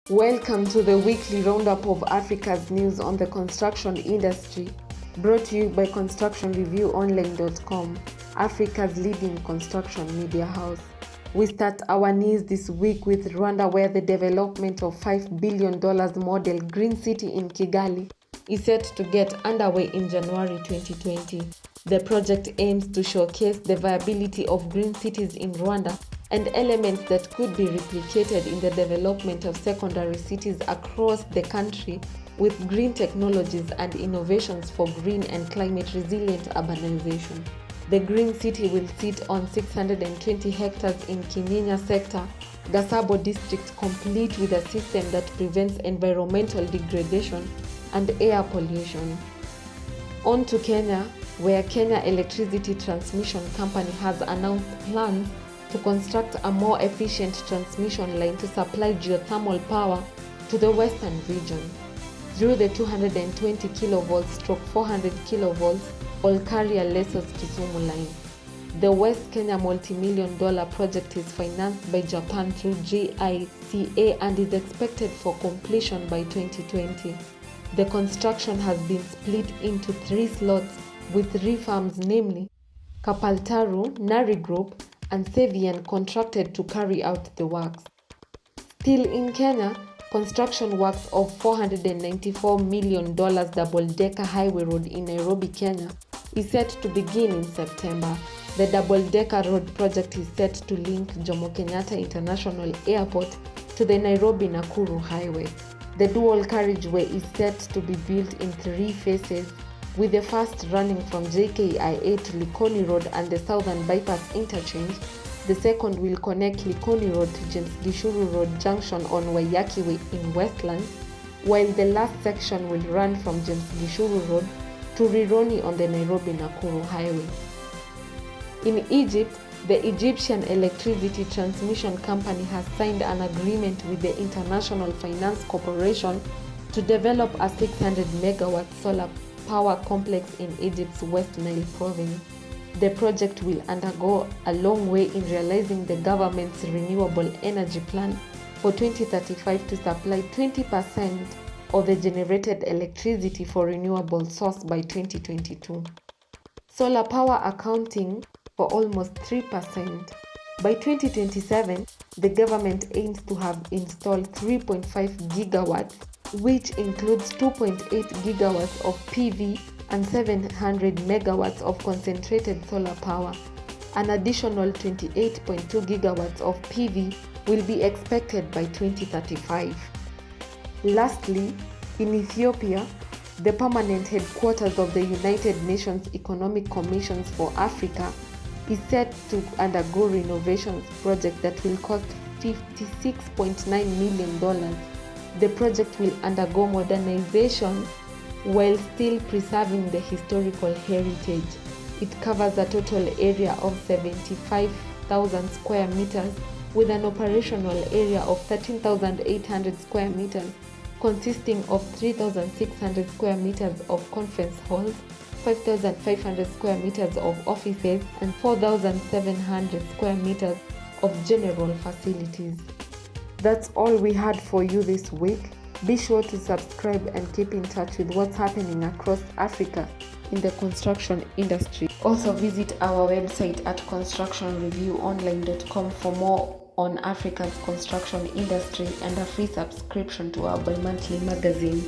Welcome to the weekly roundup of Africa's news on the construction industry, brought to you by constructionreviewonline.com, Africa's leading construction media house. We start our news this week with Rwanda, where the development of $5 billion model Green City in Kigali is set to get underway in January 2020. The project aims to showcase the viability of green cities in Rwanda and elements that could be replicated in the development of secondary cities across the country with green technologies and innovations for green and climate-resilient urbanization. The Green City will sit on 620 hectares in Kinyinya sector, Gasabo district, complete with a system that prevents environmental degradation and air pollution. On to Kenya, where Kenya Electricity Transmission Company has announced plans to construct a more efficient transmission line to supply geothermal power to the western region through the 220 kV/400 kV all-carrier Lesos Kisumu line. The West Kenya multi-million-dollar project is financed by Japan through GICA and is expected for completion by 2020. The construction has been split into 3 slots with 3 firms, namely Kapaltaru, Nari Group, and Sevian, contracted to carry out the works. Still in Kenya, construction works of $494 million double-decker highway road in Nairobi, Kenya is set to begin in September. The double-decker road project is set to link Jomo Kenyatta International Airport to the Nairobi-Nakuru highway. The dual carriageway is set to be built in 3 phases, with the first running from JKIA to Likoni Road and the Southern Bypass Interchange. The second will connect Likoni Road to James Gishuru Road Junction on Waiyaki Way in Westlands, while the last section will run from James Gishuru Road to Rironi on the Nairobi-Nakuru highway. In Egypt, the Egyptian Electricity Transmission Company has signed an agreement with the International Finance Corporation to develop a 600-megawatt solar power complex in Egypt's West Nile province. The project will undergo a long way in realizing the government's renewable energy plan for 2035 to supply 20% of the generated electricity for renewable source by 2022. Solar power accounting for almost 3%. By 2027, the government aims to have installed 3.5 gigawatts, which includes 2.8 gigawatts of PV and 700 megawatts of concentrated solar power. An additional 28.2 gigawatts of PV will be expected by 2035. Lastly, in Ethiopia, the permanent headquarters of the United Nations Economic Commission for Africa is set to undergo renovations project that will cost $56.9 million. The project will undergo modernization while still preserving the historical heritage. It covers a total area of 75,000 square meters with an operational area of 13,800 square meters, consisting of 3,600 square meters of conference halls, 5,500 square meters of offices, and 4,700 square meters of general facilities. That's all we had for you this week. Be sure to subscribe and keep in touch with what's happening across Africa in the construction industry. Also visit our website at constructionreviewonline.com for more on Africa's construction industry and a free subscription to our bi-monthly magazine.